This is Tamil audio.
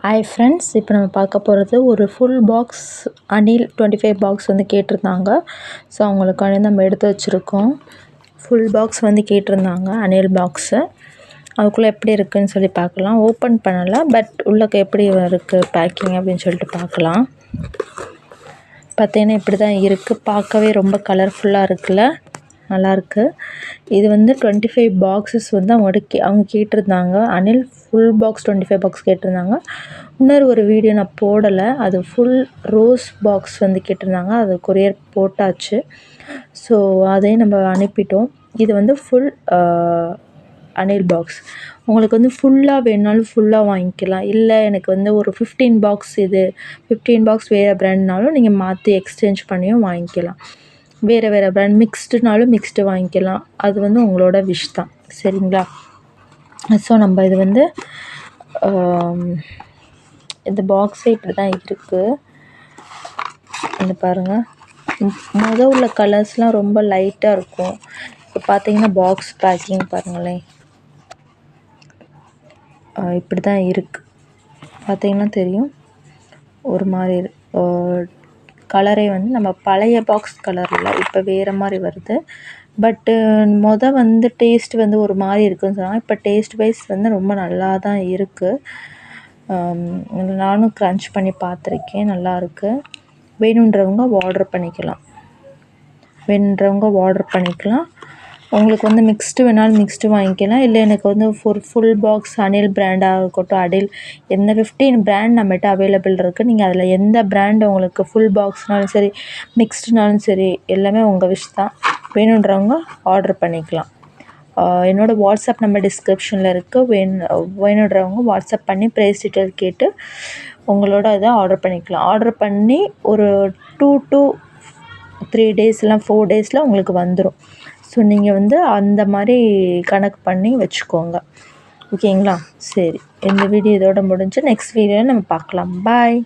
ஹாய் ஃப்ரெண்ட்ஸ், இப்போ நம்ம பார்க்க போகிறது ஒரு ஃபுல் பாக்ஸ் அணில் 25 பாக்ஸ் வந்து கேட்டிருந்தாங்க. ஸோ அவங்களுக்காண்டி நம்ம எடுத்து வச்சுருக்கோம். ஃபுல் பாக்ஸ் வந்து கேட்டிருந்தாங்க, அணில் பாக்ஸு. அதுக்குள்ளே எப்படி இருக்குதுன்னு சொல்லி பார்க்கலாம். ஓப்பன் பண்ணலை, பட் உள்ளே எப்படி இருக்குது பேக்கிங் அப்படின்னு சொல்லிட்டு பார்க்கலாம். பார்த்தீங்கன்னா இப்படி தான் இருக்குது. பார்க்கவே ரொம்ப கலர்ஃபுல்லாக இருக்குல்ல, நல்லாயிருக்கு. இது வந்து 25 பாக்ஸஸ் வந்து அவங்க கேட்டிருந்தாங்க. அணில் ஃபுல் பாக்ஸ் 25 பாக்ஸ் கேட்டிருந்தாங்க. இன்னொரு ஒரு வீடியோ நான் போடலை, அது ஃபுல் ரோஸ் பாக்ஸ் வந்து கேட்டிருந்தாங்க. அது கொரியர் போட்டாச்சு. ஸோ அதையும் நம்ம அனுப்பிட்டோம். இது வந்து ஃபுல் அணில் பாக்ஸ். உங்களுக்கு வந்து ஃபுல்லாக வேணுனாலும் ஃபுல்லாக வாங்கிக்கலாம். இல்லை எனக்கு வந்து ஒரு 15 பாக்ஸ், இது 15 பாக்ஸ் வேறு பிராண்ட்னாலும் நீங்கள் மாற்றி எக்ஸ்சேஞ்ச் பண்ணியும் வாங்கிக்கலாம். வேறு வேறு பிராண்ட் மிக்ஸ்டுனாலும் மிக்ஸ்டு வாங்கிக்கலாம். அது வந்து உங்களோட விஷ் தான், சரிங்களா? ஸோ நம்ம இது வந்து இந்த பாக்ஸே இப்படி தான் இருக்குது. இந்த பாருங்கள், உள்ள கலர்ஸ்லாம் ரொம்ப லைட்டாக இருக்கும். இப்போ பார்த்தீங்கன்னா பாக்ஸ் பேக்கிங் பாருங்களேன், இப்படி தான் இருக்குது. பார்த்தீங்கன்னா தெரியும், ஒரு மாதிரி கலரே வந்து நம்ம பழைய பாக்ஸ் கலரில் இப்போ வேறு மாதிரி வருது. பட்டு வந்து டேஸ்ட் வந்து ஒரு மாதிரி இருக்குதுன்னு சொன்னாங்க. இப்போ டேஸ்ட் வைஸ் வந்து ரொம்ப நல்லா தான் இருக்குது. நானும் க்ரன்ச் பண்ணி பார்த்துருக்கேன், நல்லாயிருக்கு. வேணுன்றவங்க ஆர்டர் பண்ணிக்கலாம். உங்களுக்கு வந்து மிக்ஸ்டு வேணாலும் மிக்ஸ்டு வாங்கிக்கலாம். இல்லை எனக்கு வந்து ஃபுல் பாக்ஸ் அணில் பிராண்டாக இருக்கட்டும், அடில் எந்த 15 பிராண்ட் நம்மகிட்ட அவைலபிள் இருக்குது. நீங்கள் அதில் எந்த பிராண்ட் உங்களுக்கு ஃபுல் பாக்ஸ்னாலும் சரி, மிக்ஸ்டுனாலும் சரி, எல்லாமே உங்கள் விஷ் தான். வேணுன்றவங்க ஆர்டர் பண்ணிக்கலாம். என்னோடய வாட்ஸ்அப் நம்பர் டிஸ்கிரிப்ஷனில் இருக்குது. வேணுன்றவங்க வாட்ஸ்அப் பண்ணி ப்ரைஸ் டீட்டெயில் கேட்டு உங்களோட இதை ஆர்டர் பண்ணிக்கலாம். ஆர்டர் பண்ணி ஒரு 2 to 3 days இல்லை 4 days உங்களுக்கு வந்துடும். ஸோ நீங்கள் வந்து அந்த மாதிரி கணக்கு பண்ணி வச்சுக்கோங்க, ஓகேங்களா? சரி, இந்த வீடியோ இதோட முடிஞ்சு நெக்ஸ்ட் வீடியோவில் நம்ம பார்க்கலாம். பாய்.